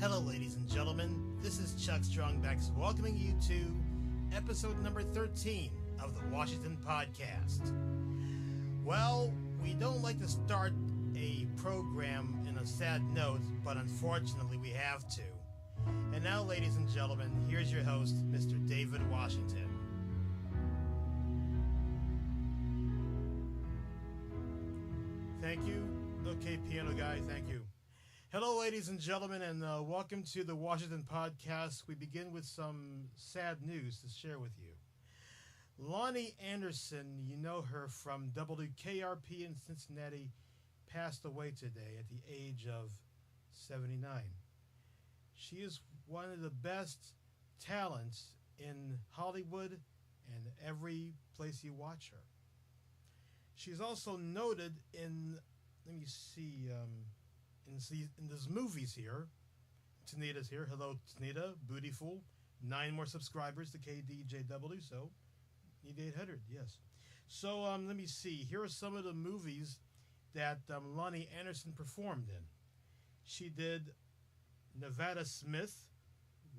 Hello, ladies and gentlemen. This is Chuck Strongbacks welcoming you to episode number 13 of the Washington Podcast. Well, we don't like to start a program in a sad note, but unfortunately we have to. And now, ladies and gentlemen, here's your host, Mr. David Washington. Thank you. Okay, piano guy, thank you. Hello, ladies and gentlemen, and welcome to the Washington Podcast. We begin with some sad news to share with you. Lonnie Anderson, you know her from WKRP in Cincinnati, passed away today at the age of 79. She is one of the best talents in Hollywood and every place you watch her. She's also noted in, let me see, in these movies here. Tanita's here. Hello, Tanita. Bootyful. 9 more subscribers to KDJW, so need 800, yes. So let me see. Here are some of the movies that Lonnie Anderson performed in. She did Nevada Smith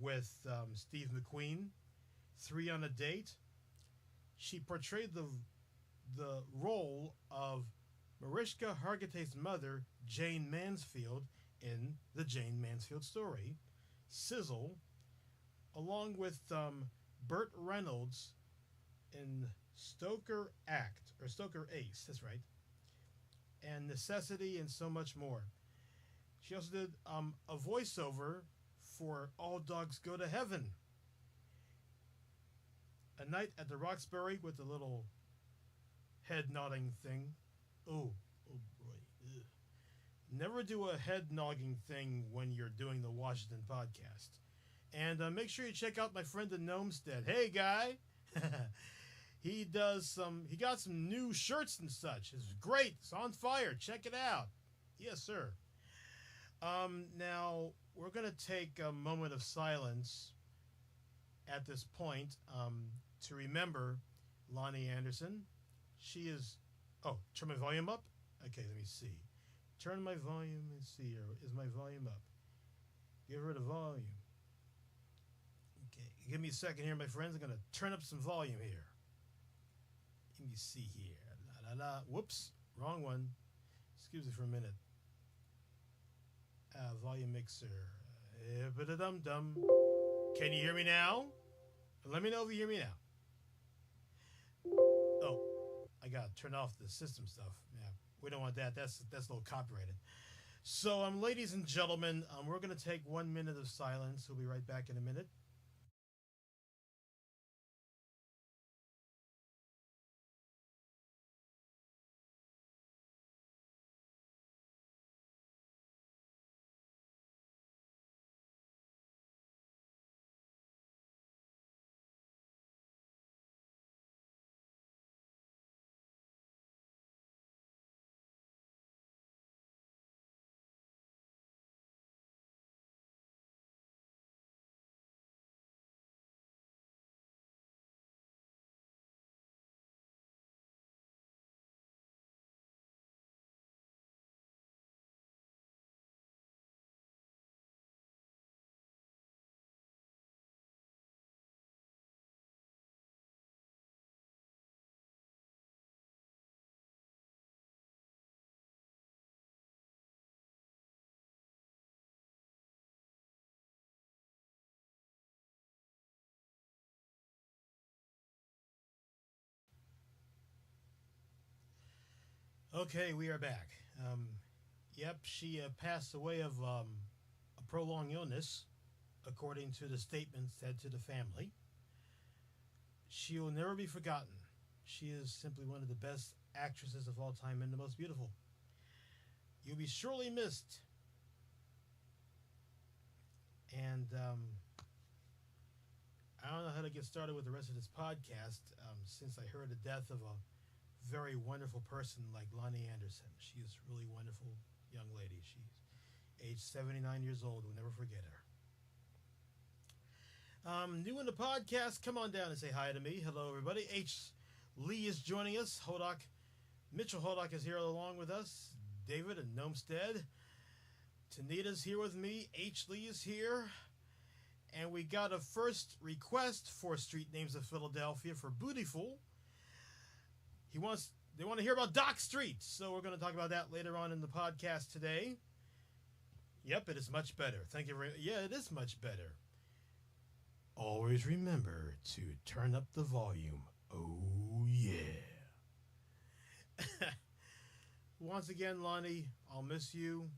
with Steve McQueen, 3 on a Date. She portrayed the role of Mariska Hargitay's mother, Jane Mansfield, in the Jane Mansfield story, Sizzle, along with Burt Reynolds in Stoker Act, or Stoker Ace, that's right, and Necessity, and so much more. She also did a voiceover for All Dogs Go to Heaven, A Night at the Roxbury with a little head nodding thing. Oh boy. Ugh. Never do a head nodding thing when you're doing the Washington Podcast. And make sure you check out my friend the Gnomestead. Hey, guy. He got some new shirts and such. It's great. It's on fire. Check it out. Yes, sir. Now, we're going to take a moment of silence at this point to remember Lonnie Anderson. She is... Oh, turn my volume up? Okay, let me see. Turn my volume and see here. Is my volume up? Give her the volume. Okay, give me a second here, my friends. I'm going to turn up some volume here. Let me see here. La la la. Whoops, wrong one. Excuse me for a minute. Volume mixer. Dum-dum. Can you hear me now? Let me know if you hear me now. Oh, I got to turn off the system stuff. Yeah, we don't want that. That's a little copyrighted. So, ladies and gentlemen, we're going to take 1 minute of silence. We'll be right back in a minute. Okay, we are back. Yep, she passed away of a prolonged illness, according to the statement said to the family. She will never be forgotten. She is simply one of the best actresses of all time and the most beautiful. You'll be surely missed. And I don't know how to get started with the rest of this podcast since I heard the death of a very wonderful person like Lonnie Anderson. She is a really wonderful young lady. She's aged 79 years old. We'll never forget her. New in the podcast, come on down and say hi to me. Hello, everybody. H. Lee is joining us. Mitchell Hodak is here along with us. David and Gnomestead. Tanita's here with me. H. Lee is here. And we got a first request for street names of Philadelphia for Bootyful. They want to hear about Dock Street, so we're going to talk about that later on in the podcast today. Yep, it is much better. Thank you very much. Yeah, it is much better. Always remember to turn up the volume. Oh, yeah. Once again, Lonnie, I'll miss you.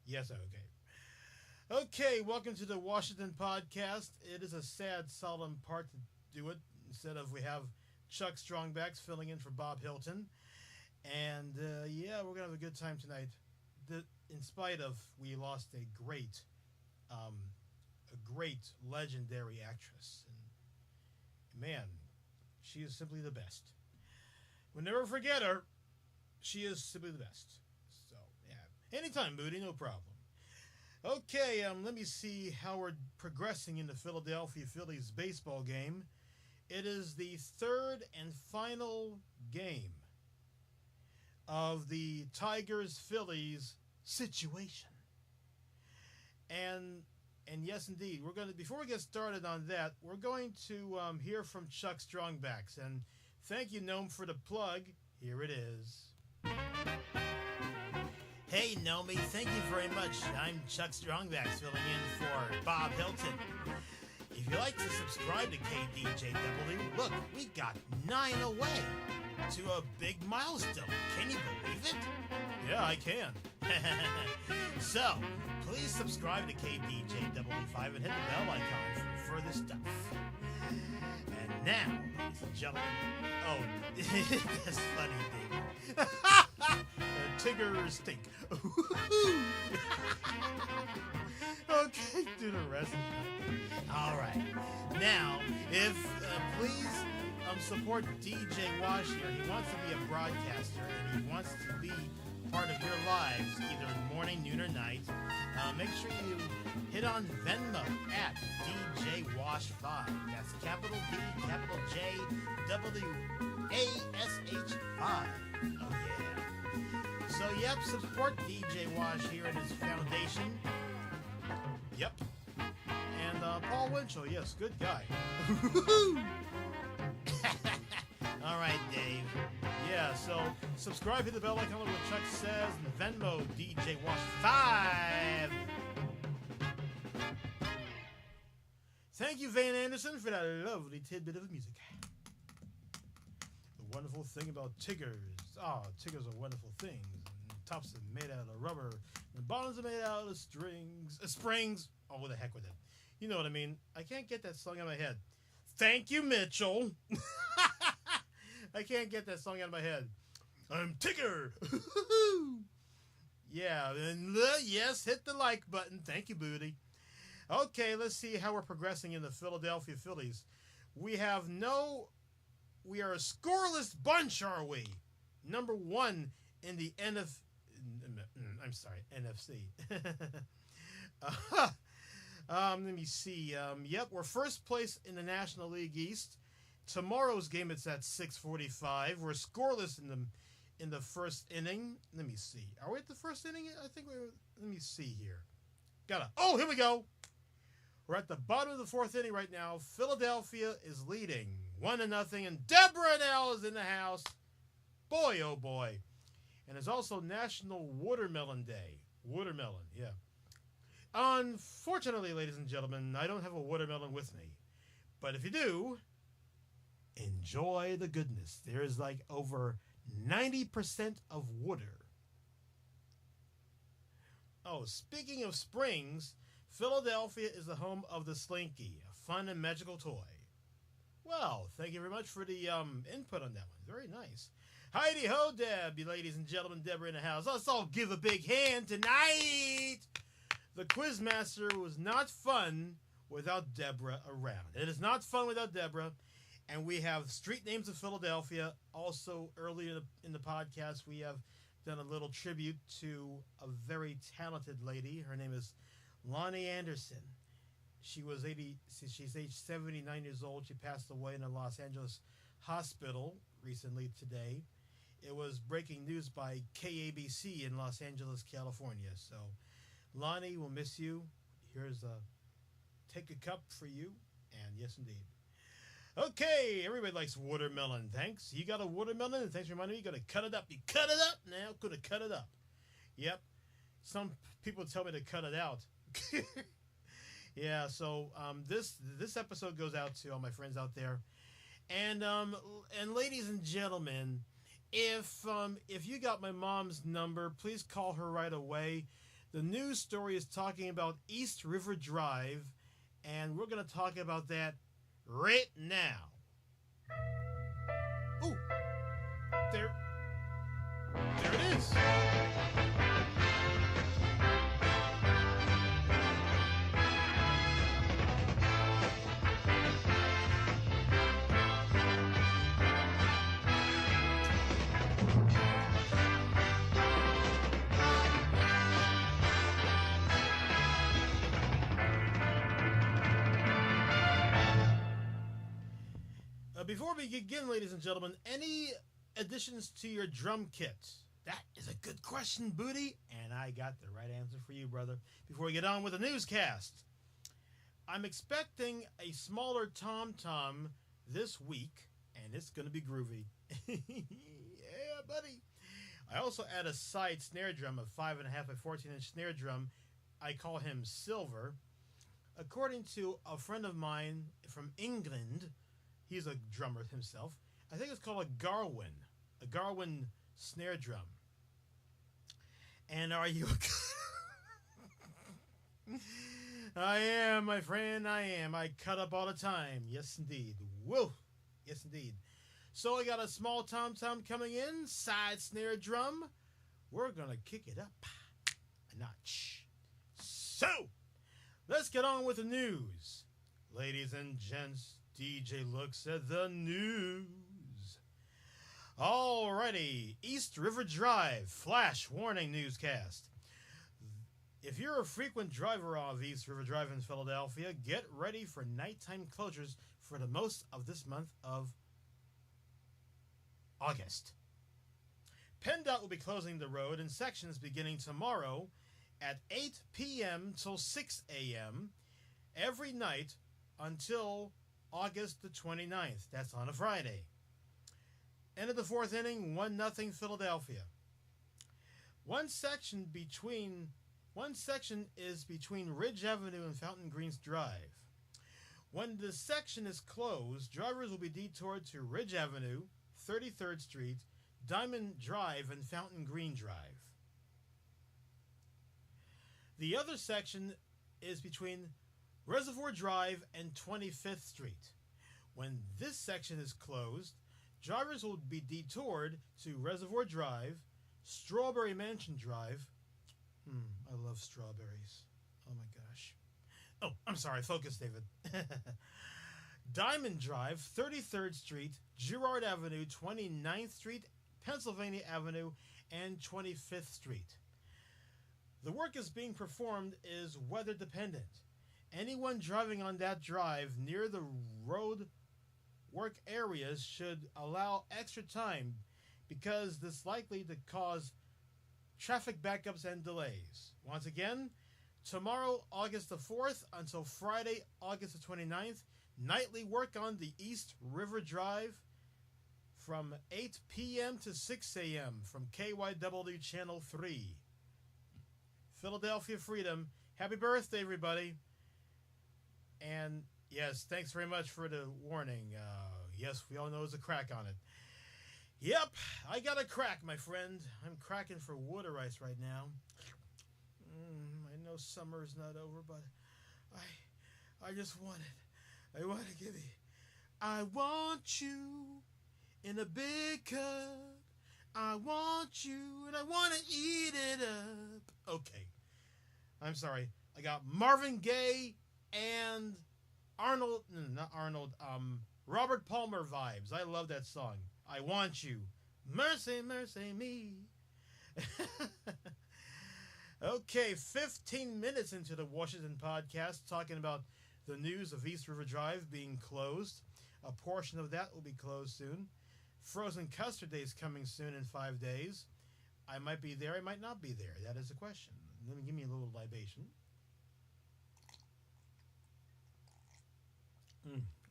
Yes, okay. Okay, welcome to the Washington Podcast. It is a sad, solemn part to do it. Instead of we have Chuck Strongbacks filling in for Bob Hilton. And, yeah, we're going to have a good time tonight. In spite of we lost a great legendary actress. And, man, she is simply the best. We'll never forget her. She is simply the best. So, yeah. Anytime, Moody, no problem. Okay, let me see how we're progressing in the Philadelphia Phillies baseball game. It is the third and final game of the Tigers-Phillies situation. And yes, indeed, we're going to, before we get started on that, we're going to hear from Chuck Strongbacks. And thank you, Gnome, for the plug. Here it is. Hey, Nomi, thank you very much. I'm Chuck Strongbacks filling in for Bob Hilton. If you'd like to subscribe to KDJW, look, we got 9 away to a big milestone. Can you believe it? Yeah, I can. So, please subscribe to KDJW5 and hit the bell icon for further stuff. And now, ladies and gentlemen, that's funny, David. Tigger stink. Okay, do the rest. All right. Now, if please support DJ Wash here. He wants to be a broadcaster and he wants to be part of your lives, either in morning, noon, or night. Make sure you hit on Venmo at DJ Wash 5. That's capital D, capital J, W A S H 5. Oh yeah. So, yep, support DJ Wash here in his foundation. Yep. And Paul Winchell, yes, good guy. All right, Dave. Yeah, so subscribe, hit the bell icon, what Chuck says, and Venmo DJ Wash 5. Thank you, Van Anderson, for that lovely tidbit of music. The wonderful thing about Tiggers. Tiggers are wonderful things. Tops are made out of rubber. The bottoms are made out of springs. Oh, what the heck with it? You know what I mean. I can't get that song out of my head. Thank you, Mitchell. I can't get that song out of my head. I'm Tigger. Yeah, and yes, hit the like button. Thank you, Booty. Okay, let's see how we're progressing in the Philadelphia Phillies. We are a scoreless bunch, are we? Number 1 in the NFC. Let me see. Yep, we're first place in the National League East. Tomorrow's game, it's at 6:45. We're scoreless in the first inning. Let me see. Are we at the first inning? I think let me see here. Here we go. We're at the bottom of the 4th inning right now. Philadelphia is leading 1-0, and Deborah Nell is in the house. Boy, oh boy. And it's also National Watermelon Day. Watermelon, yeah. Unfortunately, ladies and gentlemen, I don't have a watermelon with me. But if you do, enjoy the goodness. There is like over 90% of water. Oh, speaking of springs, Philadelphia is the home of the Slinky, a fun and magical toy. Well, thank you very much for the input on that one. Very nice. Heidi ho, Deb, you ladies and gentlemen, Deborah in the house. Let's all give a big hand tonight. The Quizmaster was not fun without Deborah around. It is not fun without Deborah. And we have street names of Philadelphia. Also, earlier in the podcast, we have done a little tribute to a very talented lady. Her name is Lonnie Anderson. She's age 79 years old. She passed away in a Los Angeles hospital recently today. It was breaking news by KABC in Los Angeles, California. So, Lonnie, we'll miss you. Here's a take a cup for you. And yes, indeed. Okay, everybody likes watermelon. Thanks. You got a watermelon? And thanks for reminding me. You got to cut it up. You cut it up now. Going to cut it up. Yep. Some people tell me to cut it out. Yeah. So this episode goes out to all my friends out there, and ladies and gentlemen, if you got my mom's number, please call her right away. The news story is talking about East River Drive, and we're going to talk about that right now. Ooh, there it is. Before we begin, ladies and gentlemen, any additions to your drum kit? That is a good question, Booty, and I got the right answer for you, brother. Before we get on with the newscast, I'm expecting a smaller tom-tom this week, and it's going to be groovy. Yeah, buddy. I also add a side snare drum, a 5.5 by 14-inch snare drum. I call him Silver. According to a friend of mine from England, he's a drummer himself, I think it's called a Garwin snare drum. And are you... I am, my friend, I am. I cut up all the time. Yes, indeed. Whoa. Yes, indeed. So I got a small tom-tom coming in, side snare drum. We're going to kick it up a notch. So, let's get on with the news. Ladies and gents, DJ looks at the news. Alrighty, East River Drive, flash warning newscast. If you're a frequent driver of East River Drive in Philadelphia, get ready for nighttime closures for the most of this month of August. PennDOT will be closing the road in sections beginning tomorrow at 8 p.m. till 6 a.m. every night until August the 29th. That's on a Friday. End of the fourth inning, 1-0 Philadelphia. One section is between Ridge Avenue and Fountain Greens Drive. When the section is closed, drivers will be detoured to Ridge Avenue, 33rd Street, Diamond Drive, and Fountain Green Drive. The other section is between Reservoir Drive and 25th Street. When this section is closed, drivers will be detoured to Reservoir Drive, Strawberry Mansion Drive. I love strawberries. Oh my gosh. Oh, I'm sorry. Focus, David. Diamond Drive, 33rd Street, Girard Avenue, 29th Street, Pennsylvania Avenue, and 25th Street. The work is being performed is weather dependent. Anyone driving on that drive near the road work areas should allow extra time because this is likely to cause traffic backups and delays. Once again, tomorrow, August the 4th until Friday, August the 29th, nightly work on the East River Drive from 8 p.m. to 6 a.m. from KYW Channel 3. Philadelphia Freedom. Happy birthday, everybody. And yes, thanks very much for the warning. Yes, we all know there's a crack on it. Yep, I got a crack, my friend. I'm cracking for water ice right now. I know summer is not over, but I just want it. I want to give it. I want you in a big cup. I want you and I want to eat it up. Okay, I'm sorry. I got Marvin Gaye and Robert Palmer vibes. I love that song. I want you. Mercy, mercy me. Okay, 15 minutes into the Washington podcast, talking about the news of East River Drive being closed. A portion of that will be closed soon. Frozen Custard Day is coming soon in 5 days. I might be there, I might not be there. That is a question. Let me give me a little libation.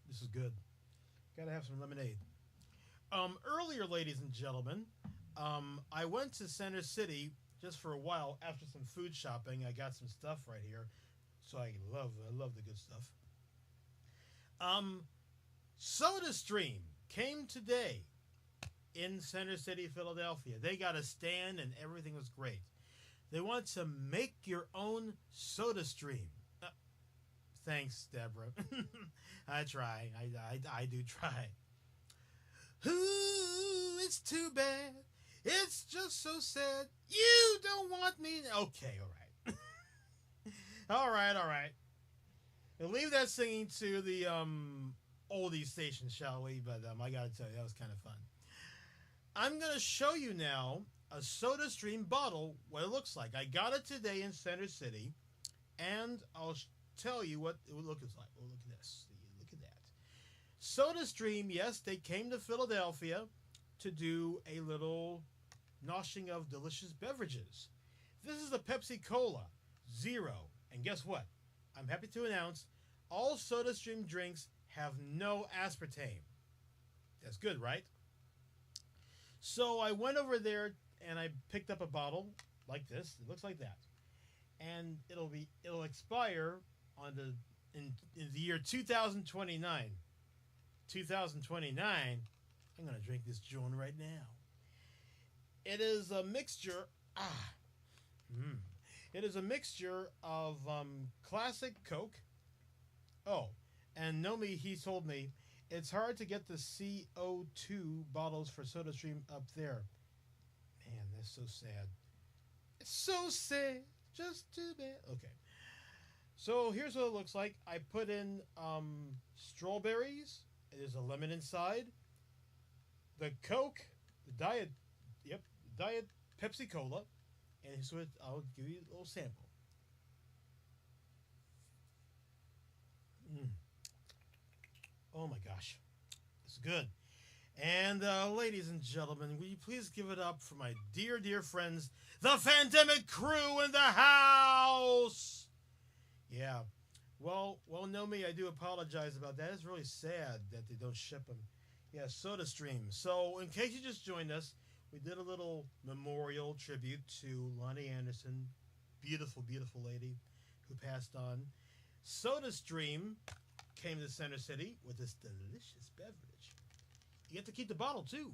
This is good. Gotta have some lemonade. Earlier, ladies and gentlemen, I went to Center City just for a while after some food shopping. I got some stuff right here, so I love the good stuff. SodaStream came today in Center City, Philadelphia. They got a stand and everything was great. They want to make your own SodaStream. Thanks, Deborah. I try. I do try. Ooh, it's too bad. It's just so sad. You don't want me. Okay, all right. all right. We'll leave that singing to the oldie station, shall we? But I gotta tell you, that was kind of fun. I'm gonna show you now a SodaStream bottle, what it looks like. I got it today in Center City, and I'll tell you what it looks like. Oh, look at this. Look at that. SodaStream, yes, they came to Philadelphia to do a little noshing of delicious beverages. This is a Pepsi Cola Zero. And guess what? I'm happy to announce all SodaStream drinks have no aspartame. That's good, right? So I went over there and I picked up a bottle like this. It looks like that. And it'll expire on in the year 2029. 2029. I'm going to drink this joint right now. It is a mixture. It is a mixture of classic Coke. Oh, and Nomi, he told me it's hard to get the CO2 bottles for SodaStream up there. Man, that's so sad. It's so sad. Just too bad. Okay. So here's what it looks like. I put in strawberries. There's a lemon inside. The Coke, the Diet Pepsi Cola. And so I'll give you a little sample. Oh my gosh. It's good. And ladies and gentlemen, will you please give it up for my dear, dear friends, the Fandemic crew in the house? Yeah. Well, Nomi, I do apologize about that. It's really sad that they don't ship them. Yeah, SodaStream. So, in case you just joined us, we did a little memorial tribute to Lonnie Anderson, beautiful, beautiful lady who passed on. SodaStream came to Center City with this delicious beverage. You get to keep the bottle, too.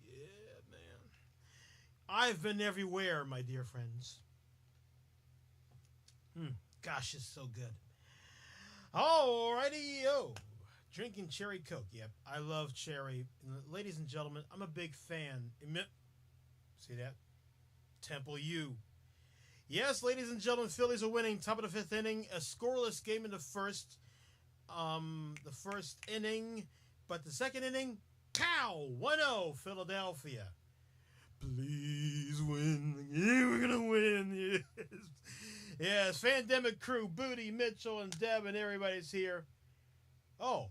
Yeah, man. I've been everywhere, my dear friends. Gosh, it's so good. Alrighty-o. Drinking cherry Coke. Yep, I love cherry. Ladies and gentlemen, I'm a big fan. See that? Temple U. Yes, ladies and gentlemen, Phillies are winning. Top of the fifth inning. A scoreless game in the first inning. But the second inning, pow! 1-0, Philadelphia. Please win. Yeah, we're going to win. Yes. Yes, Fandemic crew, Booty, Mitchell, and Deb, and everybody's here. Oh,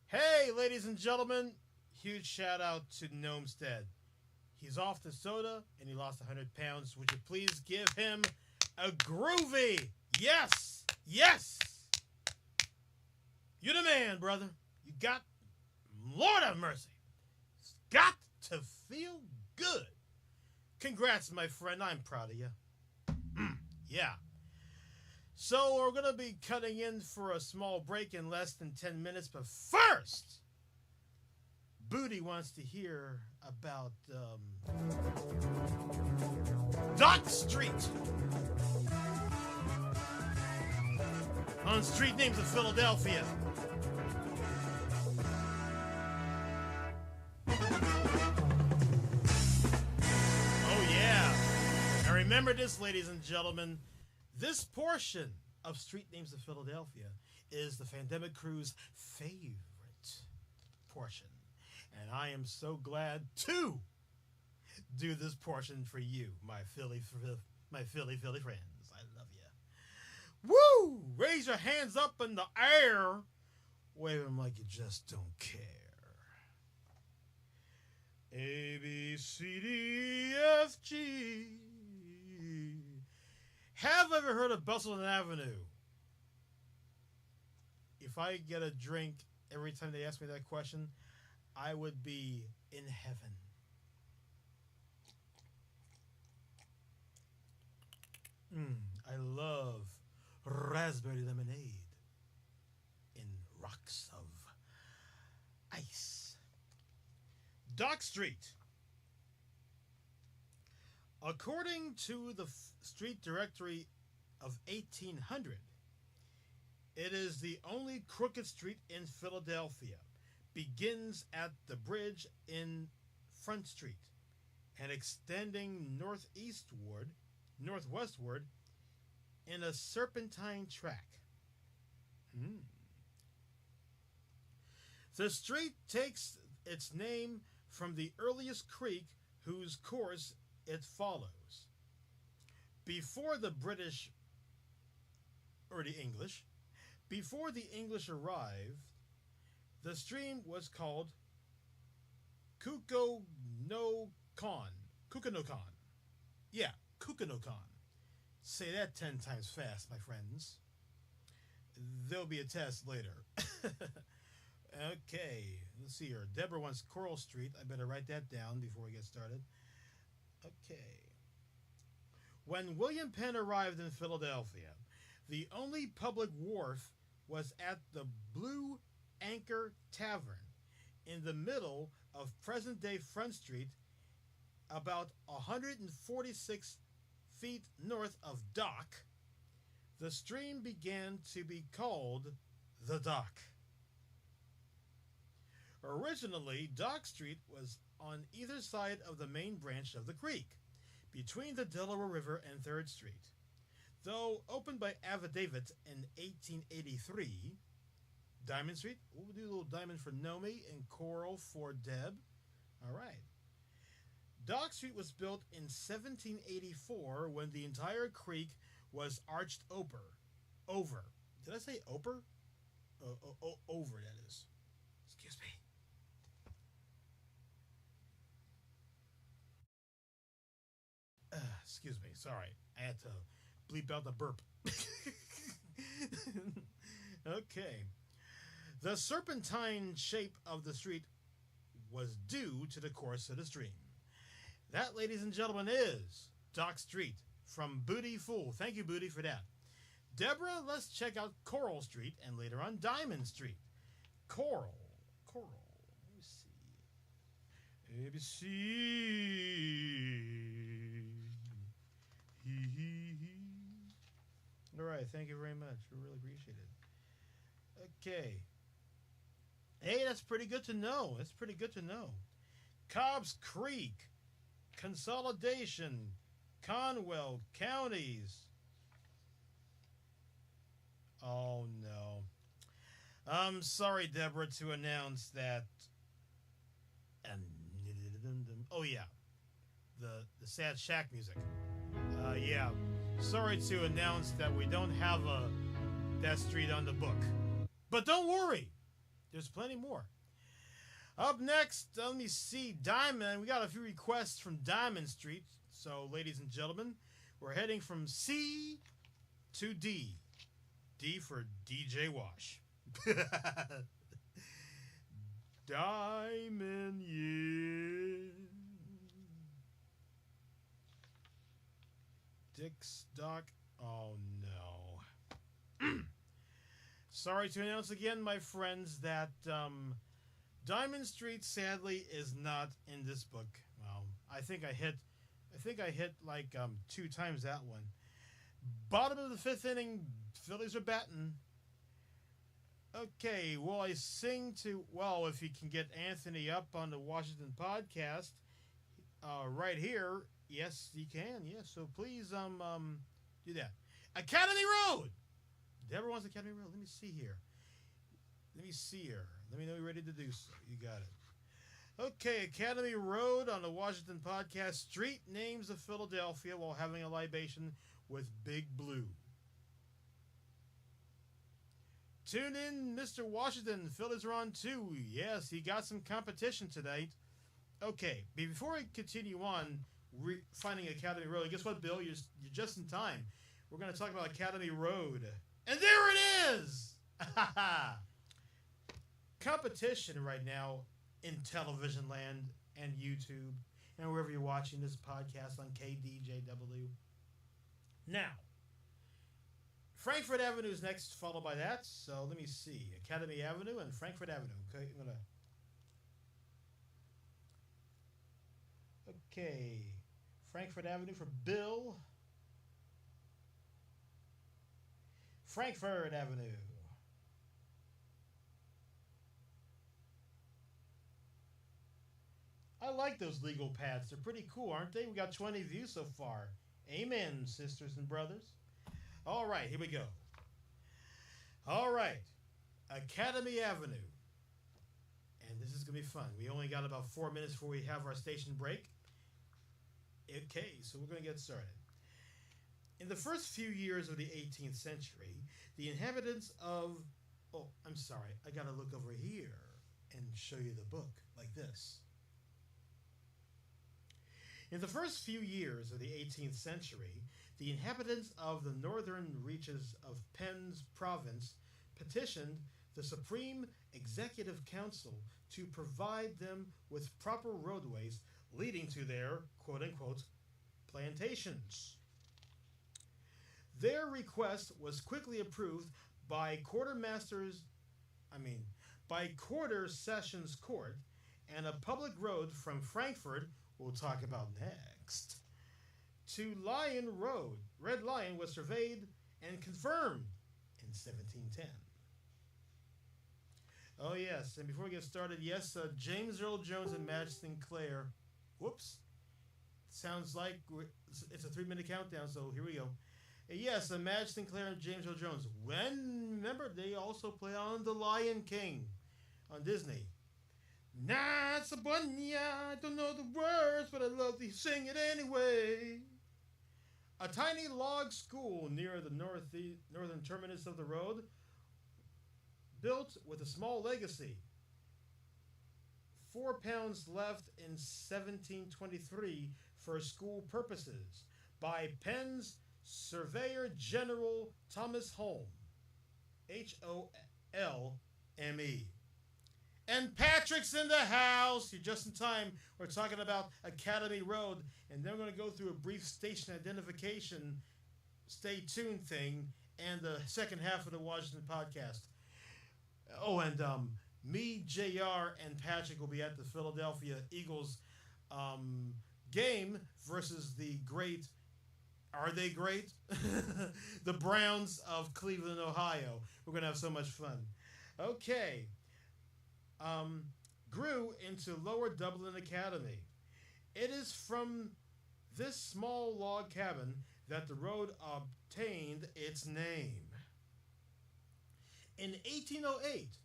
hey, ladies and gentlemen, huge shout out to Gnomestead. He's off the soda, and he lost 100 pounds. Would you please give him a groovy? Yes, yes. You're the man, brother. You got, Lord have mercy. It's got to feel good. Congrats, my friend. I'm proud of you. Yeah. So we're going to be cutting in for a small break in less than 10 minutes. But first, Booty wants to hear about Dock Street on Street Names of Philadelphia. Oh, yeah. Now remember this, ladies and gentlemen. This portion of Street Names of Philadelphia is the Fandemic crew's favorite portion. And I am so glad to do this portion for you, my Philly friends. I love you. Woo! Raise your hands up in the air. Wave them like you just don't care. A, B, C, D, F, G. Have ever heard of Bustleton Avenue? If I get a drink every time they ask me that question, I would be in heaven. I love raspberry lemonade in rocks of ice. Dock Street. According to the street directory of 1800, it is the only crooked street in Philadelphia. Begins at the bridge in Front Street and extending northwestward in a serpentine track. The street takes its name from the earliest creek whose course it follows. Before the British or the English, before the English arrived, the stream was called Kukonokan. Kukonokan. Yeah, Kukonokan. Say that 10 times fast, my friends. There'll be a test later. Okay, let's see here. Deborah wants Coral Street. I better write that down before we get started. Okay. When William Penn arrived in Philadelphia, the only public wharf was at the Blue Anchor Tavern in the middle of present-day Front Street, about 146 feet north of Dock. The stream began to be called the Dock. Originally, Dock Street was on either side of the main branch of the creek, between the Delaware River and 3rd Street. Though opened by affidavit in 1883, Diamond Street, we'll do a little diamond for Nomi and coral for Deb. All right. Dock Street was built in 1784 when the entire creek was arched over. Did I say over? Over, that is. Excuse me. Excuse me. Sorry. I had to bleep out the burp. Okay. The serpentine shape of the street was due to the course of the stream. That, ladies and gentlemen, is Dock Street from Booty Fool. Thank you, Booty, for that. Deborah, let's check out Coral Street and later on Diamond Street. Coral. Let me see. ABC. All right, thank you very much. We really appreciate it. Okay. Hey, that's pretty good to know. Cobb's Creek, Consolidation, Conwell, Counties. Oh, no. I'm sorry, Deborah, to announce that. Oh, yeah. The Sad Shack music. Yeah. Sorry to announce that we don't have that street on the book. But don't worry. There's plenty more. Up next, let me see, Diamond. We got a few requests from Diamond Street. So, ladies and gentlemen, we're heading from C to D. D for DJ Wash. Diamond, yeah. Dick's Dock. Oh, no. Sorry to announce again, my friends, that Diamond Street sadly is not in this book. Well, I think I hit like 2 times that one. Bottom of the 5th inning, Phillies are batting. Okay, will I sing to? Well, if you can get Anthony up on the Washington podcast, right here, yes, you can. Yes, so please do that. Academy Road. Deborah wants Academy Road. Let me see here. Let me know you're ready to do so. You got it. Okay, Academy Road on the Washington podcast. Street names of Philadelphia while having a libation with Big Blue. Tune in, Mr. Washington. Phillies are on 2. Yes, he got some competition tonight. Okay, before I continue on finding Academy Road, guess what, Bill? You're just in time. We're going to talk about Academy Road. And there it is! Competition right now in television land and YouTube and wherever you're watching this podcast on KDJW. Now, Frankfurt Avenue is next, followed by that. So let me see. Academy Avenue and Frankfurt Avenue. Okay, I'm going to... Okay, Frankfurt Avenue for Bill. Frankfurt Avenue. I like those legal pads. They're pretty cool, aren't they? We got 20 views so far. Amen, sisters and brothers. All right, here we go. All right, Academy Avenue. And this is going to be fun. We only got about 4 minutes before we have our station break. Okay, so we're going to get started. In the first few years of the 18th century, the inhabitants of... Oh, I'm sorry. I got to look over here and show you the book like this. In the first few years of the 18th century, the inhabitants of the northern reaches of Penn's province petitioned the Supreme Executive Council to provide them with proper roadways leading to their quote-unquote plantations. Their request was quickly approved by Quarter Sessions Court, and a public road from Frankfurt, we'll talk about next, to Lion Road, Red Lion, was surveyed and confirmed in 1710. Oh yes, and before we get started, yes, James Earl Jones and Madge Sinclair. Whoops. Sounds like it's a 3-minute countdown, so here we go. Yes, Madge Sinclair and James Earl Jones. Remember, they also play on The Lion King on Disney. Nah, it's a bunny, I don't know the words, but I love to sing it anyway. A tiny log school near the northern terminus of the road, built with a small legacy. £4 left in 1723 for school purposes by Penn's Surveyor General Thomas Holme, Holme. And Patrick's in the house. You're just in time. We're talking about Academy Road, and then we're going to go through a brief station identification, stay tuned thing, and the second half of the Washington podcast. Oh, and me, JR, and Patrick will be at the Philadelphia Eagles game versus the great, are they great? The Browns of Cleveland, Ohio. We're going to have so much fun. Okay. Grew into Lower Dublin Academy. It is from this small log cabin that the road obtained its name. In 1808,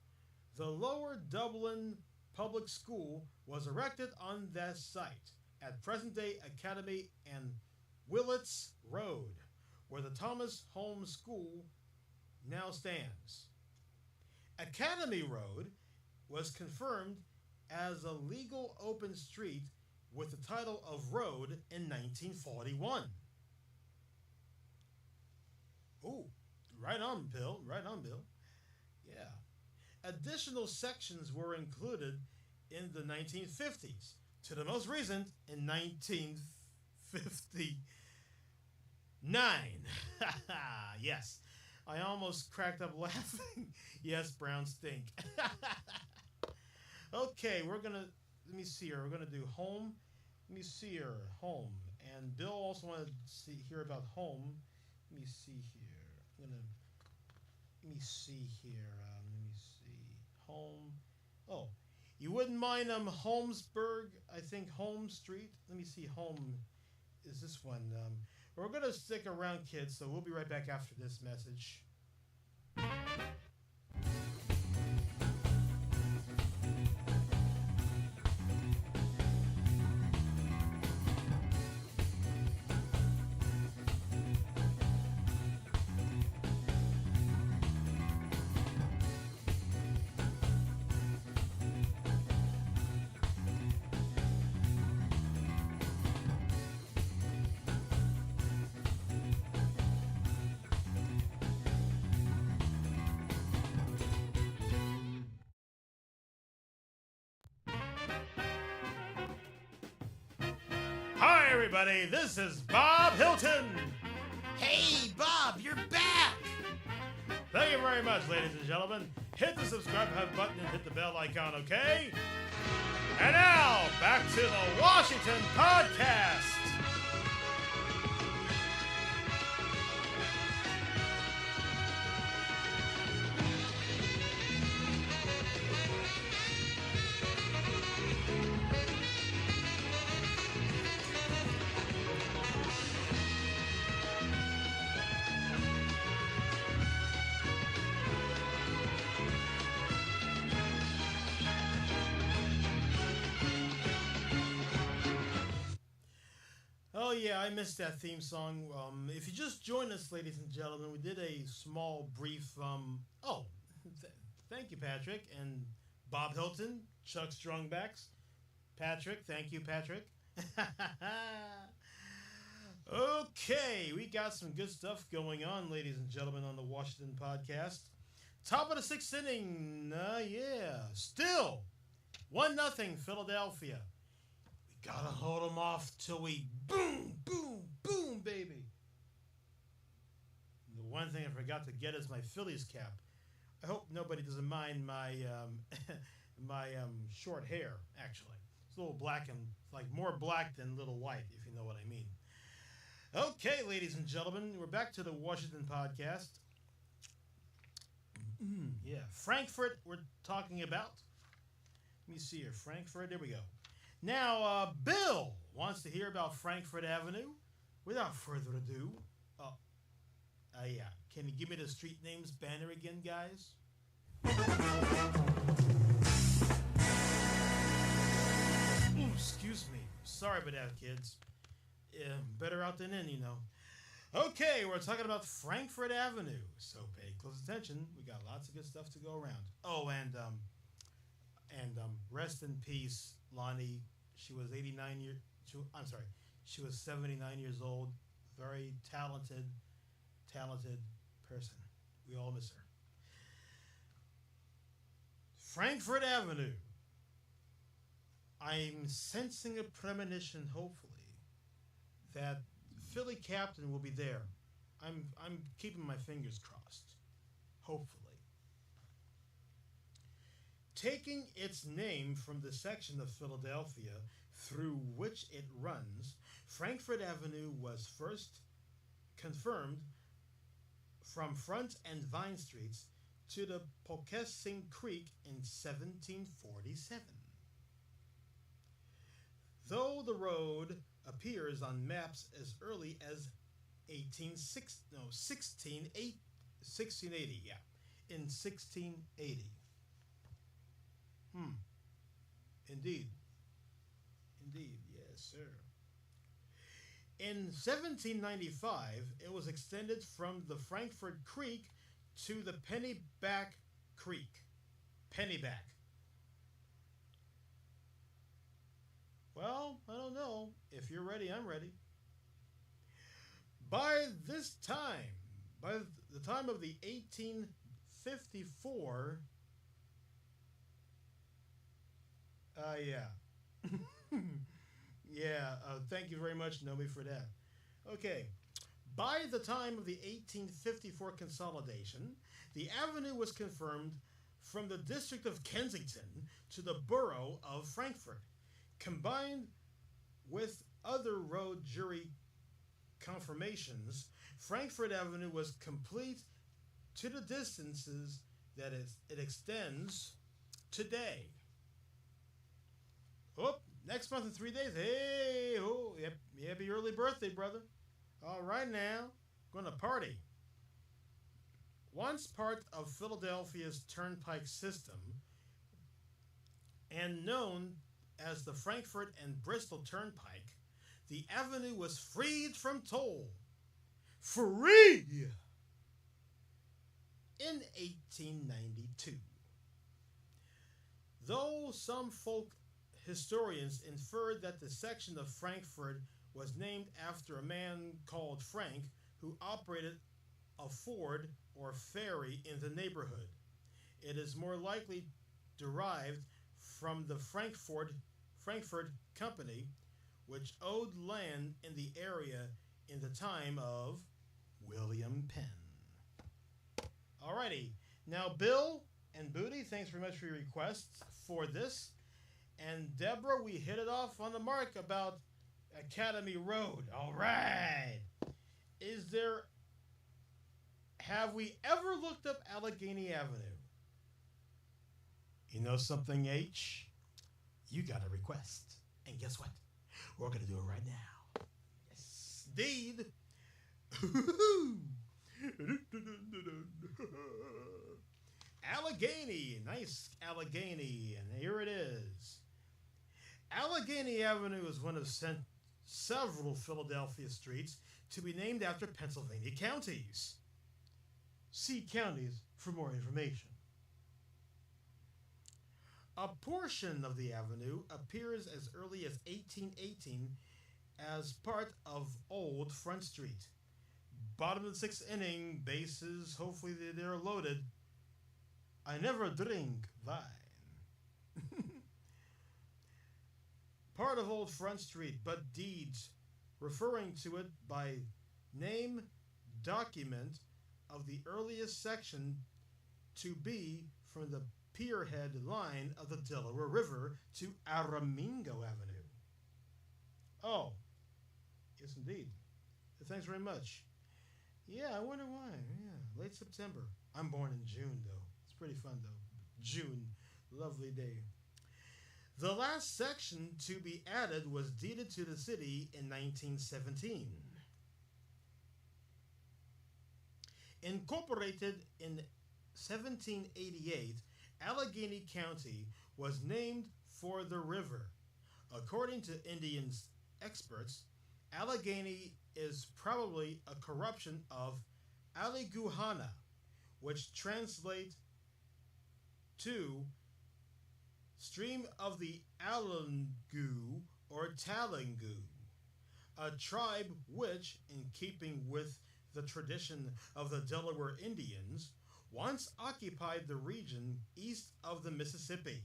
the Lower Dublin Public School was erected on that site at present-day Academy and Willets Road, where the Thomas Holme School now stands. Academy Road was confirmed as a legal open street with the title of road in 1941. Ooh, right on, Bill. Right on, Bill. Yeah. Additional sections were included in the 1950s, to the most recent in 1959. Yes. I almost cracked up laughing. Yes, Brown stink. Okay, let me see here. We're gonna do home. Let me see here, home. And Bill also wanted to hear about home. Let me see here. Let me see here. Let me see. Home. Oh, you wouldn't mind Holmesburg, I think Home Street. Let me see, home is this one. We're gonna stick around, kids, so we'll be right back after this message. Hi, everybody. This is Bob Hilton. Hey, Bob, you're back! Thank you very much, ladies and gentlemen. Hit the subscribe button and hit the bell icon, okay? And now, back to the Washington Podcast. Oh yeah, I missed that theme song. If you just joined us, ladies and gentlemen, we did a small, brief. Thank you, Patrick and Bob Hilton, Chuck Strongbacks. Patrick, thank you, Patrick. Okay, we got some good stuff going on, ladies and gentlemen, on the Washington Podcast. Top of the sixth inning, yeah, still 1-0 Philadelphia. Gotta hold them off till we boom, boom, boom, baby. The one thing I forgot to get is my Phillies cap. I hope nobody doesn't mind my my short hair. Actually, it's a little black and like more black than little white, if you know what I mean. Okay, ladies and gentlemen, we're back to the Washington Podcast. Yeah, Frankfurt. We're talking about. Let me see here, Frankfurt. There we go. Now, Bill wants to hear about Frankfurt Avenue. Without further ado, yeah, can you give me the street names banner again, guys? Ooh, excuse me. Sorry about that, kids. Better out than in, you know. Okay, we're talking about Frankfurt Avenue, so pay close attention. We got lots of good stuff to go around. Oh, and rest in peace, Lonnie. She was 89 years. She was 79 years old. Very talented person. We all miss her. Frankfurt Avenue. I'm sensing a premonition, hopefully, that Philly Captain will be there. I'm keeping my fingers crossed. Hopefully. Taking its name from the section of Philadelphia through which it runs, Frankfurt Avenue was first confirmed from Front and Vine Streets to the Poquessing Creek in 1747. Though the road appears on maps as early as 1680, in 1680. Indeed, yes, sir. In 1795, it was extended from the Frankfurt Creek to the Pennyback Creek. Pennyback. Well, I don't know. If you're ready, I'm ready. By the time of the 1854, thank you very much, Nomi, for that. Okay. By the time of the 1854 consolidation, the avenue was confirmed from the district of Kensington to the borough of Frankfurt. Combined with other road jury confirmations, Frankfurt Avenue was complete to the distances that it extends today. Oh, next month in 3 days. Hey, happy early birthday, brother. All right now, gonna party. Once part of Philadelphia's turnpike system and known as the Frankfurt and Bristol Turnpike, the avenue was freed from toll. Free! In 1892. Though some folk historians inferred that the section of Frankfurt was named after a man called Frank who operated a ford or ferry in the neighborhood, it is more likely derived from the Frankfurt Company, which owed land in the area in the time of William Penn. Alrighty, now Bill and Booty, thanks very much for your requests for this. And Deborah, we hit it off on the mark about Academy Road. Alright. Have we ever looked up Allegheny Avenue? You know something, H? You got a request. And guess what? We're going to do it right now. Yes, indeed. Allegheny. Nice Allegheny. And here it is. Allegheny Avenue is one of several Philadelphia streets to be named after Pennsylvania counties. See counties for more information. A portion of the avenue appears as early as 1818 as part of Old Front Street. Bottom of the sixth inning, bases, hopefully they're loaded. I never drink wine. Part of Old Front Street, but deeds referring to it by name document of the earliest section to be from the pierhead line of the Delaware River to Aramingo Avenue. Oh, yes indeed. Thanks very much. Yeah, I wonder why. Yeah, late September. I'm born in June, though. It's pretty fun, though. June, lovely day. The last section to be added was deeded to the city in 1917. Incorporated in 1788, Allegheny County was named for the river. According to Indian experts, Allegheny is probably a corruption of Alleguhana, which translates to stream of the Alangu or Talangu, a tribe which, in keeping with the tradition of the Delaware Indians, once occupied the region east of the Mississippi.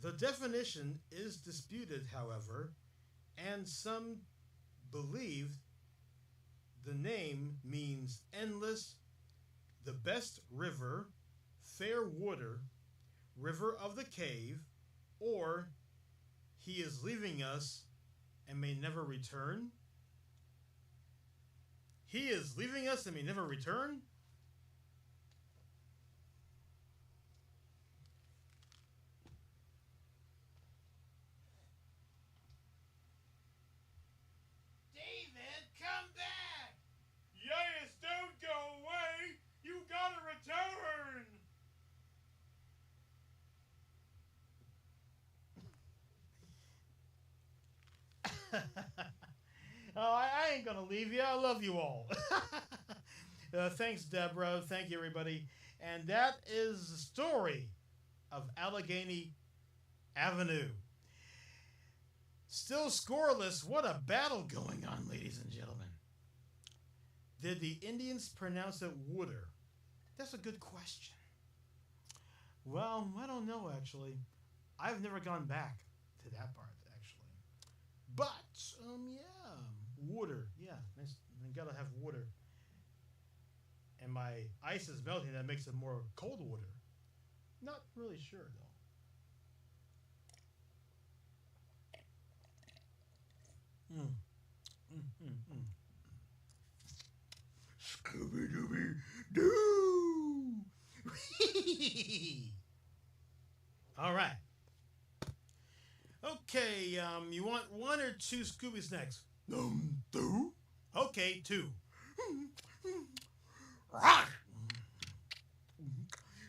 The definition is disputed, however, and some believe the name means endless, the best river, fair water, river of the cave, or he is leaving us and may never return. He is leaving us and may never return? David, come back! Yes, don't go away! You gotta return! Oh, I ain't gonna leave you. I love you all. Thanks, Deborah. Thank you, everybody. And that is the story of Allegheny Avenue. Still scoreless. What a battle going on, ladies and gentlemen. Did the Indians pronounce it water? That's a good question. Well, I don't know, actually. I've never gone back to that part, actually. But, yeah. Water. Yeah, nice. You gotta have water. And my ice is melting. That makes it more cold water. Not really sure, though. Scooby-Dooby-Doo! All right. Okay, you want one or two Scooby snacks? Two? Okay, two. Rock!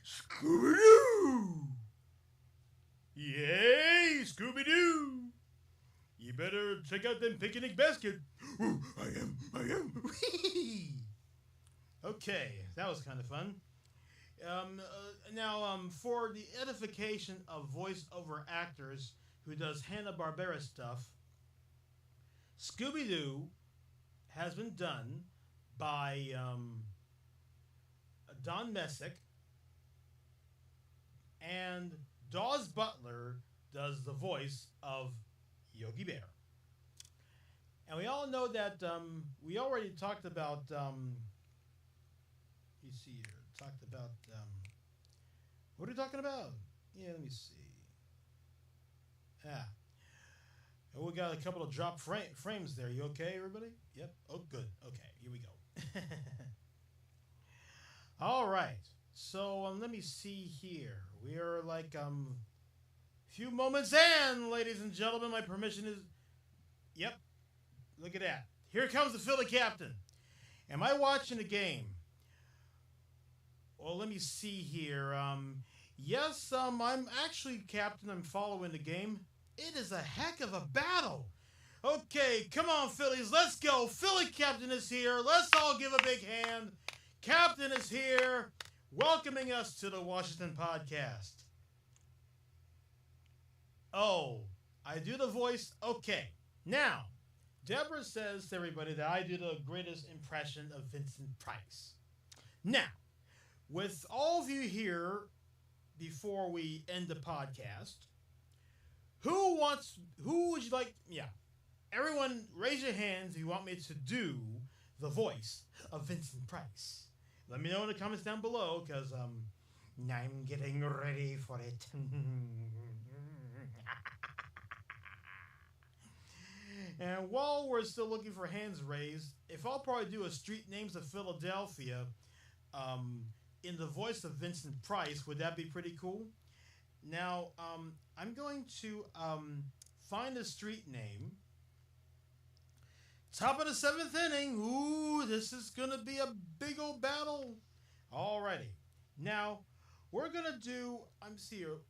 Scooby-Doo! Yay, Scooby-Doo! You better check out them picnic basket. I am. Okay, that was kind of fun. Now, for the edification of voiceover actors who does Hanna-Barbera stuff, Scooby-Doo has been done by Don Messick And Dawes Butler does the voice of Yogi Bear. And we all know that we already talked about, you see here, what are we talking about? Yeah, let me see. Ah. We got a couple of drop frames there. You okay, everybody? Yep. Oh, good. Okay, here we go. All right. So let me see here. We are like few moments in, ladies and gentlemen. My permission is. Yep. Look at that. Here comes the Philly captain. Am I watching the game? Well, let me see here. Yes, I'm actually captain. I'm following the game. It is a heck of a battle. Okay, come on, Phillies. Let's go. Philly captain is here. Let's all give a big hand. Captain is here, welcoming us to the Washington podcast. Oh, I do the voice? Okay. Now, Deborah says to everybody that I do the greatest impression of Vincent Price. Now, with all of you here, before we end the podcast, who would you like, everyone raise your hands if you want me to do the voice of Vincent Price. Let me know in the comments down below, because I'm getting ready for it. And while we're still looking for hands raised, if I'll probably do a street names of Philadelphia in the voice of Vincent Price, would that be pretty cool? Now, I'm going to find a street name. Top of the 7th inning. Ooh, this is going to be a big old battle. Alrighty. Now, we're going to do,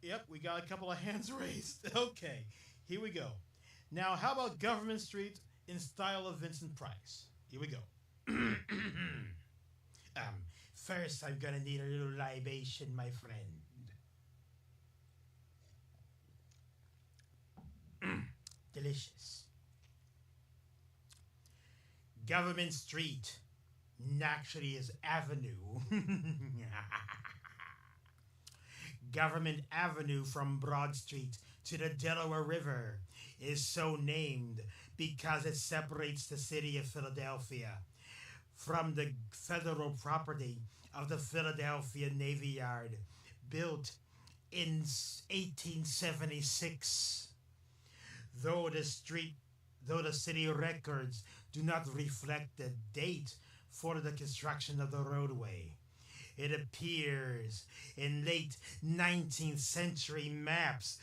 yep, we got a couple of hands raised. Okay, here we go. Now, how about Government Street in style of Vincent Price? Here we go. First, I'm going to need a little libation, my friend. Delicious. Government Street naturally is Avenue. Government Avenue from Broad Street to the Delaware River is so named because it separates the city of Philadelphia from the federal property of the Philadelphia Navy Yard, built in 1876. Though the city records do not reflect the date for the construction of the roadway, it appears in late 19th century maps.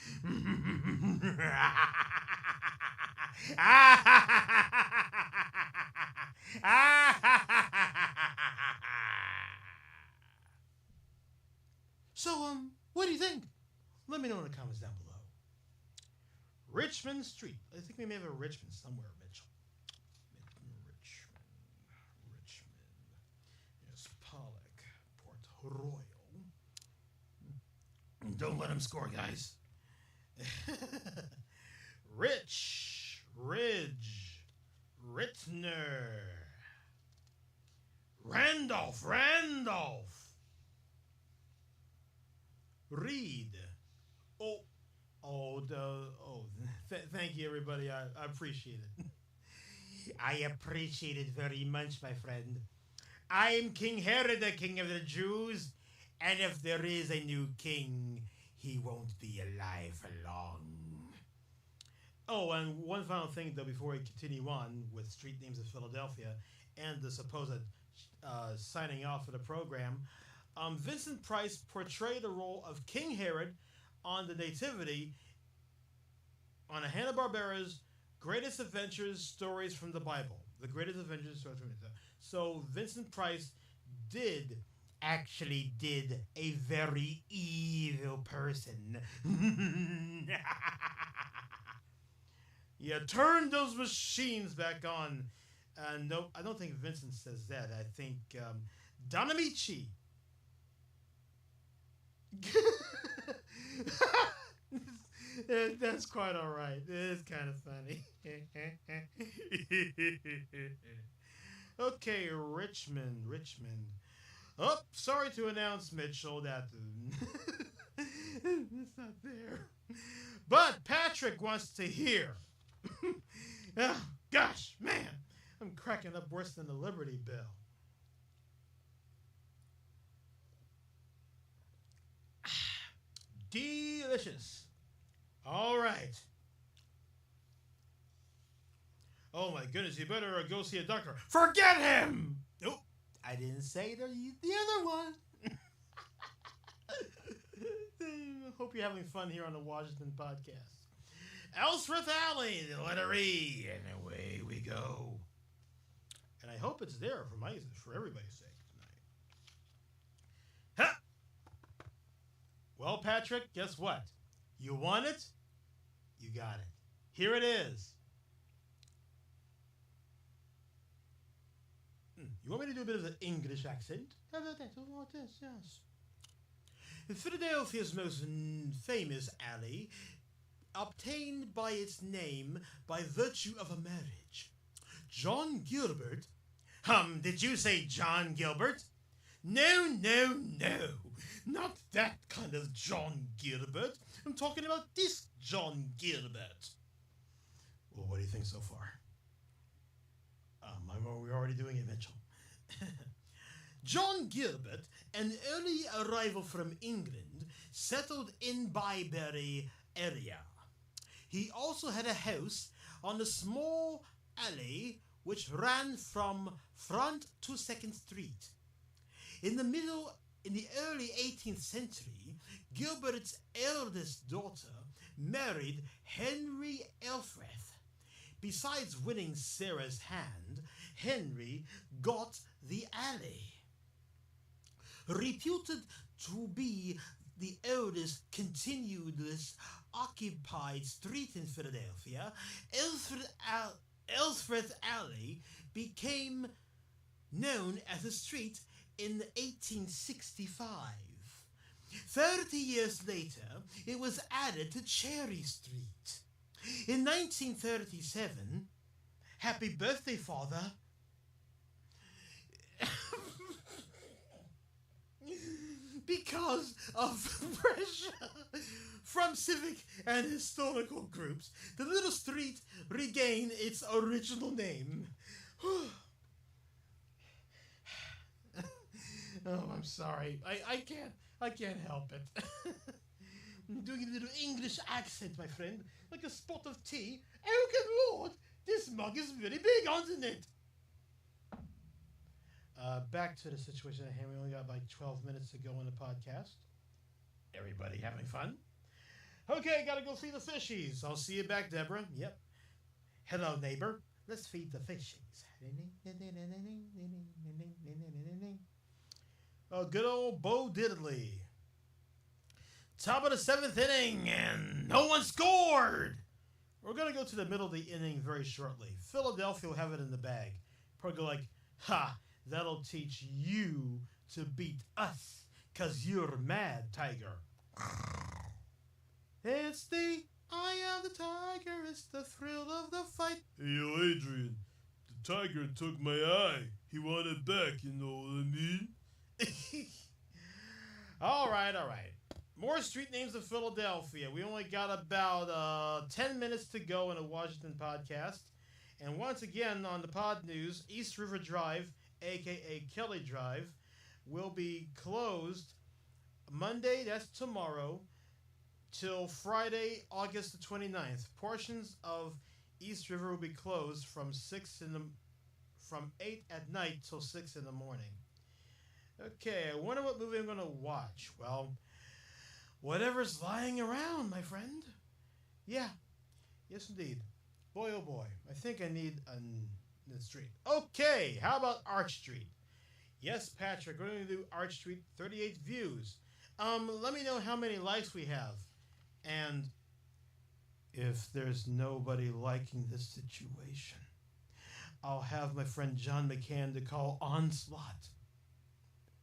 So, what do you think? Let me know in the comments down below. Richmond Street. I think we may have a Richmond somewhere, Mitchell. Richmond. Yes, Pollock. Port Royal. Don't let him score, guys. Ridge. Rittner. Randolph. Reed. Thank you, everybody. I appreciate it. I appreciate it very much, my friend. I am King Herod, the king of the Jews, and if there is a new king, he won't be alive long. Oh, and one final thing, though, before we continue on with street names of Philadelphia and the supposed signing off of the program, Vincent Price portrayed the role of King Herod on the Nativity on a Hanna-Barbera's Greatest Adventures Stories from the Bible. The Greatest Adventures Stories from the Bible. So Vincent Price did a very evil person. Yeah, turn those machines back on. No, I don't think Vincent says that. I think Donamici. That's quite all right. It is kind of funny. Okay, Richmond. Oh, sorry to announce, Mitchell, that It's not there. But Patrick wants to hear. Oh, gosh, man. I'm cracking up worse than the Liberty Bell. Delicious. All right. Oh my goodness, you better go see a doctor. Forget him! Nope, I didn't say the other one. Hope you're having fun here on the Washington Podcast. Ellsworth Alley, the letter E, and away we go. And I hope it's there for everybody's sake tonight. Ha! Well, Patrick, guess what? You want it? You got it. Here it is. You want me to do a bit of an English accent? How about that? Oh, like this, yes. Philadelphia's most famous alley obtained by its name by virtue of a marriage. John Gilbert. Did you say John Gilbert? No, no, no. Not that kind of John Gilbert. I'm talking about this John Gilbert. Well, what do you think so far? We're already doing it, Mitchell. John Gilbert, an early arrival from England, settled in Byberry area. He also had a house on a small alley which ran from Front to 2nd Street. In the early 18th century, Gilbert's eldest daughter married Henry Elfreth. Besides winning Sarah's hand, Henry got the alley. Reputed to be the oldest continuous occupied street in Philadelphia, Ellsworth Alley became known as a street in 1865. 30 years later, it was added to Cherry Street. In 1937, happy birthday, Father. Because of pressure from civic and historical groups, the little street regained its original name. Oh, I'm sorry. I can't help it. I'm doing a little English accent, my friend, like a spot of tea. Oh, good Lord, this mug is very big, isn't it? Back to the situation at hand. We only got like 12 minutes to go on the podcast. Everybody having fun? Okay, gotta go feed the fishies. I'll see you back, Deborah. Yep. Hello, neighbor. Let's feed the fishies. Oh, good old Bo Diddley. Top of the 7th inning, and no one scored. We're going to go to the middle of the inning very shortly. Philadelphia will have it in the bag. Probably go like, ha, that'll teach you to beat us, because you're mad, Tiger. It's the eye of the tiger, it's the thrill of the fight. Hey, yo, Adrian, the tiger took my eye. He wanted it back, you know what I mean? All right. More street names of Philadelphia. We only got about 10 minutes to go in a Washington podcast. And once again, on the pod news, East River Drive, a.k.a. Kelly Drive, will be closed Monday, that's tomorrow, till Friday, August the 29th. Portions of East River will be closed from 8 at night till 6 in the morning. Okay, I wonder what movie I'm going to watch. Well, whatever's lying around, my friend. Yeah, yes indeed. Boy, oh boy, I think I need a street. Okay, how about Arch Street? Yes, Patrick, we're going to do Arch Street, 38 views. Let me know how many likes we have. And if there's nobody liking this situation, I'll have my friend John McCann to call Onslaught.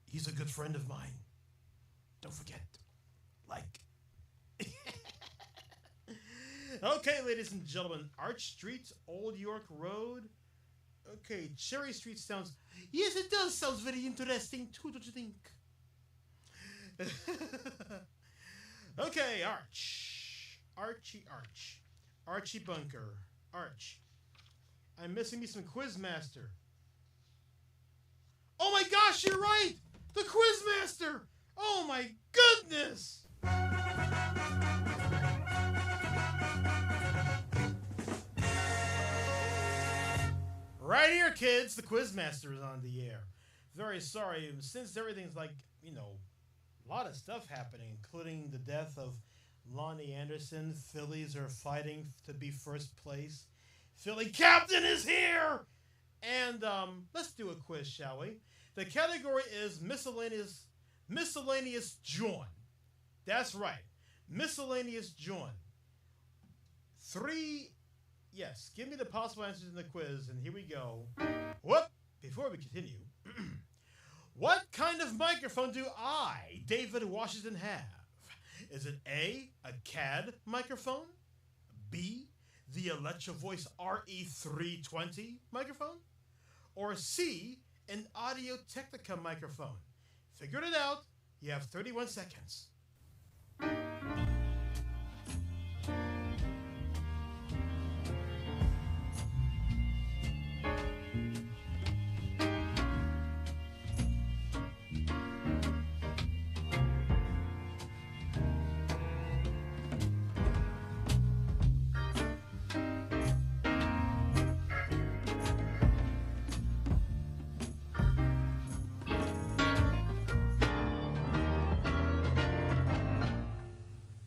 He's a good friend of mine. Don't forget, like. Okay, ladies and gentlemen, Arch Street, Old York Road. Okay, Cherry Street sounds... Yes, it does sound very interesting too, don't you think? Okay, Arch. Archie Bunker. Arch. I'm missing me some Quizmaster. Oh my gosh, you're right! The Quizmaster! Oh my goodness! Right here, kids, the Quizmaster is on the air. Very sorry, since everything's like, a lot of stuff happening, including the death of Lonnie Anderson. Phillies are fighting to be first place. Philly Captain is here! And let's do a quiz, shall we? The category is miscellaneous John. That's right. Miscellaneous John. Yes, give me the possible answers in the quiz, and here we go. Whoop! Before we continue, what kind of microphone do I, David Washington, have? Is it A, a CAD microphone? B, the Electro Voice RE320 microphone? Or C, an Audio Technica microphone? Figured it out. You have 31 seconds.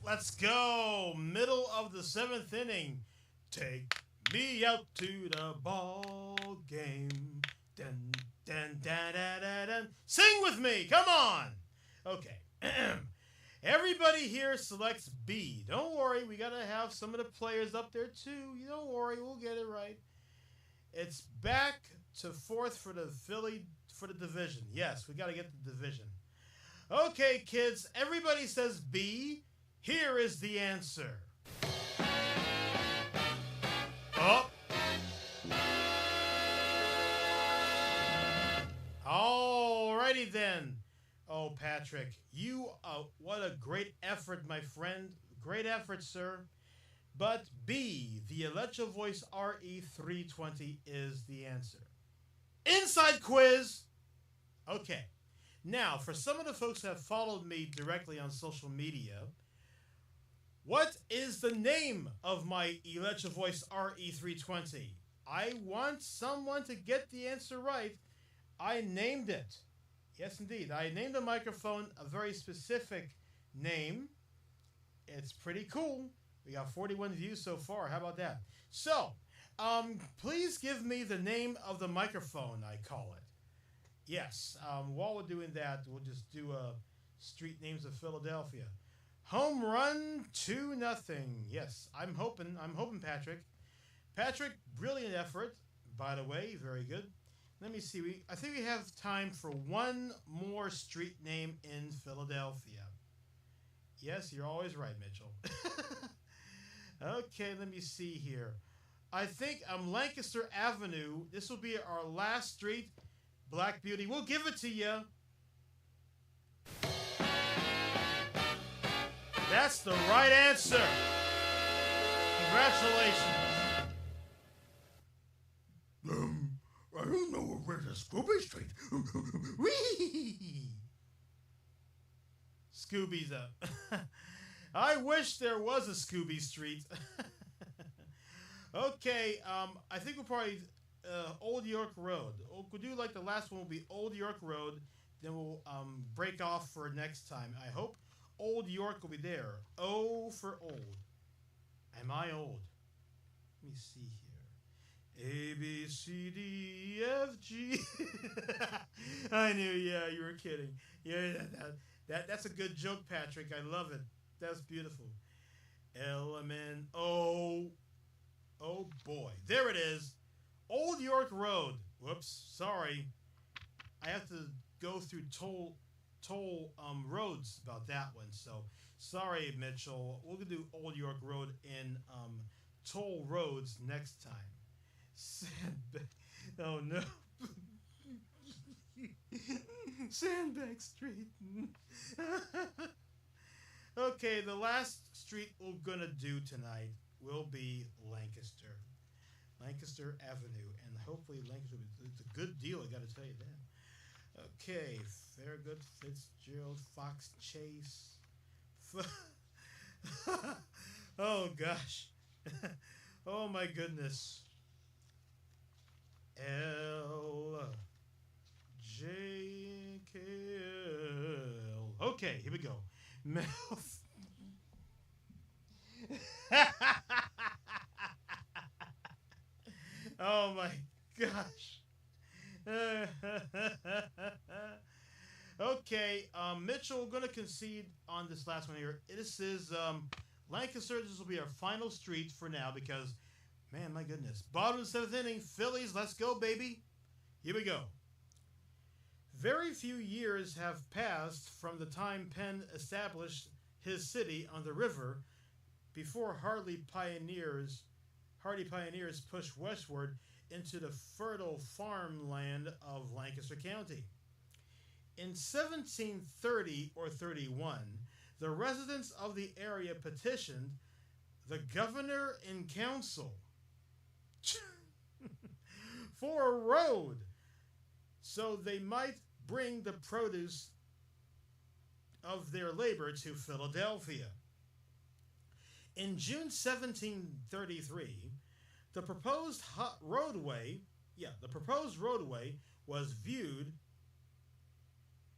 Let's go. Middle of the 7th inning. Take me out to the ball game. Dun, dun, dun, dun, dun, dun. Sing with me. Come on. Okay. Everybody here selects B. Don't worry. We got to have some of the players up there too. You don't worry. We'll get it right. It's back to 4th for the division. Yes, we got to get the division. Okay, kids. Everybody says B. Here is the answer. Oh. Alrighty then. Oh, Patrick, what a great effort, my friend. Great effort, sir. But B, the Electro Voice RE320 is the answer. Inside quiz. Okay. Now, for some of the folks that have followed me directly on social media, what is the name of my Electro Voice RE320? I want someone to get the answer right. I named it. Yes, indeed. I named the microphone a very specific name. It's pretty cool. We got 41 views so far. How about that? So, please give me the name of the microphone, I call it. Yes, while we're doing that, we'll just do street names of Philadelphia. Home run 2-0. Yes, I'm hoping, Patrick. Patrick, brilliant effort, by the way, very good. Let me see. I think we have time for one more street name in Philadelphia. Yes, you're always right, Mitchell. Okay, let me see here. I think Lancaster Avenue. This will be our last street. Black Beauty. We'll give it to you. That's the right answer. Congratulations. I don't know where's the Scooby Street. Whee! Scooby's up. I wish there was a Scooby Street. Okay, I think we'll probably Old York Road. We'll do like the last one will be Old York Road. Then we'll break off for next time. I hope Old York will be there. O for old. Am I old? Let me see here. A, B, C, D, E, F, G. I knew, yeah, you were kidding. Yeah, that's a good joke, Patrick. I love it. That's beautiful. L, M, N, O. Oh, boy. There it is. Old York Road. Whoops, sorry. I have to go through toll roads about that one. So, sorry, Mitchell. We're going to do Old York Road in toll roads next time. Sandbag. Oh, no. Sandbag Street. Okay. Okay, the last street we're gonna do tonight will be Lancaster. Lancaster Avenue, and hopefully Lancaster. It's a good deal. I got to tell you that. Okay, Thurgood, Fitzgerald, Fox Chase. Oh gosh. Oh my goodness. L J K L. Okay, here we go. Mouth. Oh my gosh. Okay, Mitchell, we're going to concede on this last one here. This is Lancaster. This will be our final street for now because, man, my goodness. Bottom of the seventh inning, Phillies, let's go, baby. Here we go. Very few years have passed from the time Penn established his city on the river before hardy pioneers pushed westward into the fertile farmland of Lancaster County. In 1730 or 31, the residents of the area petitioned the governor and council for a road so they might bring the produce of their labor to Philadelphia. In June 1733, the proposed roadway was viewed,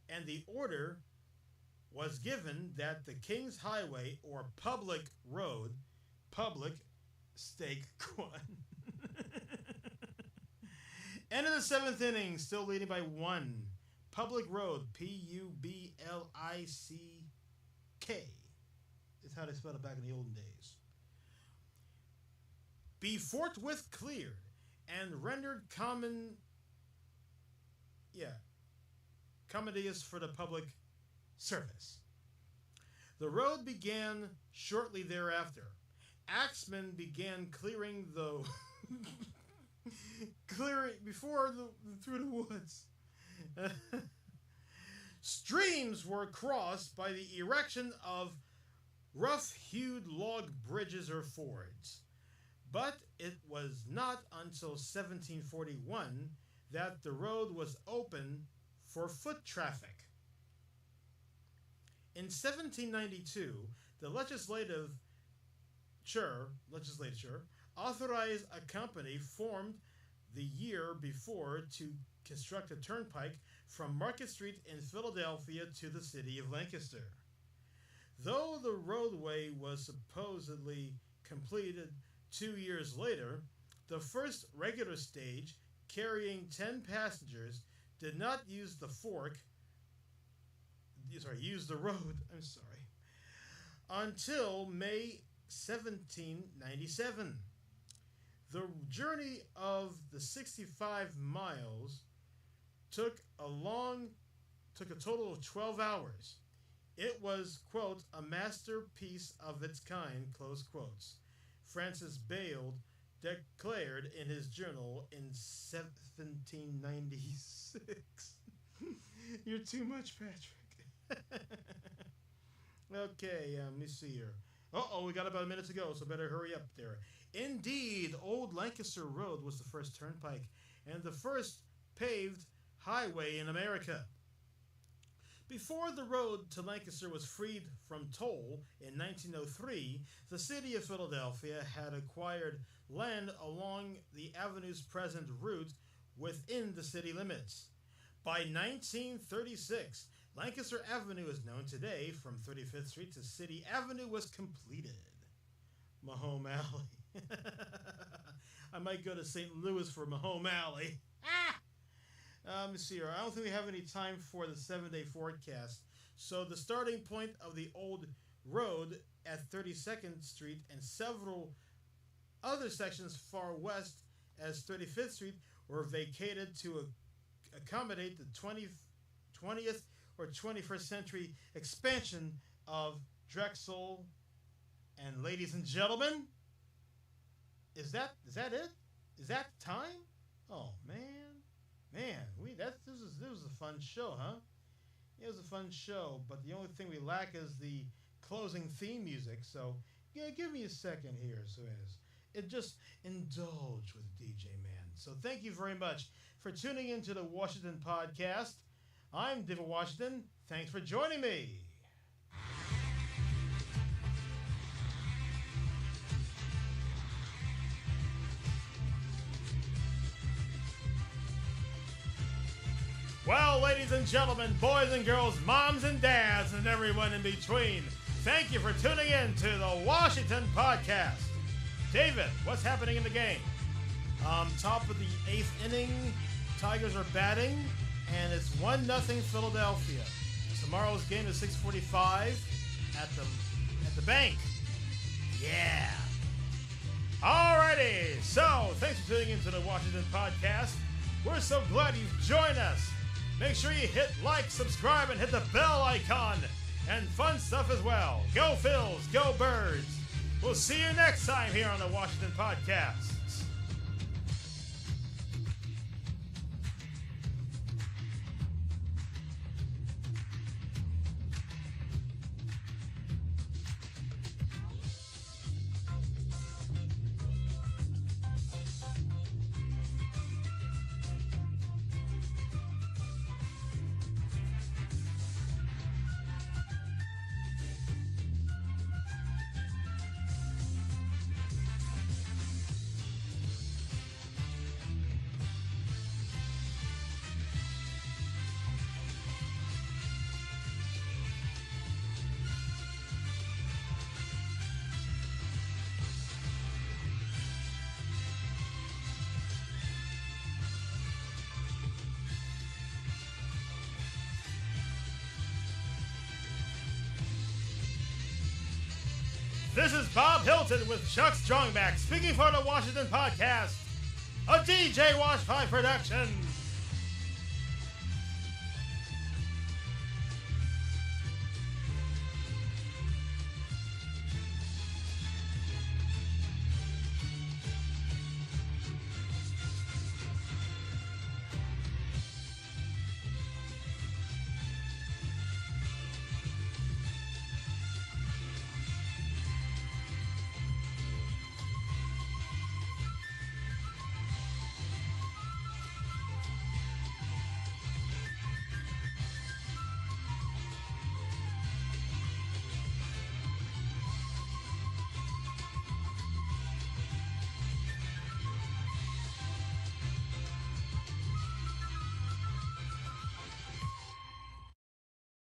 and the order was given that the King's Highway, or public road, public stake one. End of the seventh inning, still leading by 1. Public road, Publick, is how they spelled it back in the olden days. Be forthwith cleared and rendered commodious for the public service. The road began shortly thereafter. Axemen began clearing the through the woods. Streams were crossed by the erection of rough-hewed log bridges or fords. But it was not until 1741 that the road was open for foot traffic. In 1792, the legislature authorized a company formed the year before to construct a turnpike from Market Street in Philadelphia to the city of Lancaster. Though the roadway was supposedly completed 2 years later, the first regular stage carrying 10 passengers did not use the road, until May 1797. The journey of the 65 miles took a total of 12 hours. It was, quote, a masterpiece of its kind, close quotes. Francis Bale declared in his journal in 1796. You're too much, Patrick. Okay, let me see here. We got about a minute to go, so better hurry up there. Indeed, Old Lancaster Road was the first turnpike and the first paved highway in America. Before the road to Lancaster was freed from toll in 1903, the city of Philadelphia had acquired land along the avenue's present route within the city limits. By 1936, Lancaster Avenue is known today. From 35th Street to City Avenue was completed. Mahome Alley. I might go to St. Louis for Mahome Alley. Let me see here. I don't think we have any time for the 7-day forecast. So the starting point of the old road at 32nd Street and several other sections far west as 35th Street were vacated to accommodate the 20th or 21st century expansion of Drexel. And ladies and gentlemen, is that it? Is that time? Oh man, this was a fun show, huh? It was a fun show, but the only thing we lack is the closing theme music. So yeah, give me a second here, Suez. It just indulge with DJ Man. So thank you very much for tuning into the Washington Podcast. I'm David Washington. Thanks for joining me. Well, ladies and gentlemen, boys and girls, moms and dads, and everyone in between, thank you for tuning in to the Washington Podcast. David, what's happening in the game? Top of the 8th inning, Tigers are batting, and it's 1-0 Philadelphia. Tomorrow's game is 6:45 at the bank. Yeah. Alrighty, so thanks for tuning into the Washington Podcast. We're so glad you've joined us. Make sure you hit like, subscribe, and hit the bell icon. And fun stuff as well. Go Phils, go Birds. We'll see you next time here on the Washington Podcast. This is Bob Hilton with Chuck Strongback speaking for the Washington Podcast, a DJ Wash 5 production.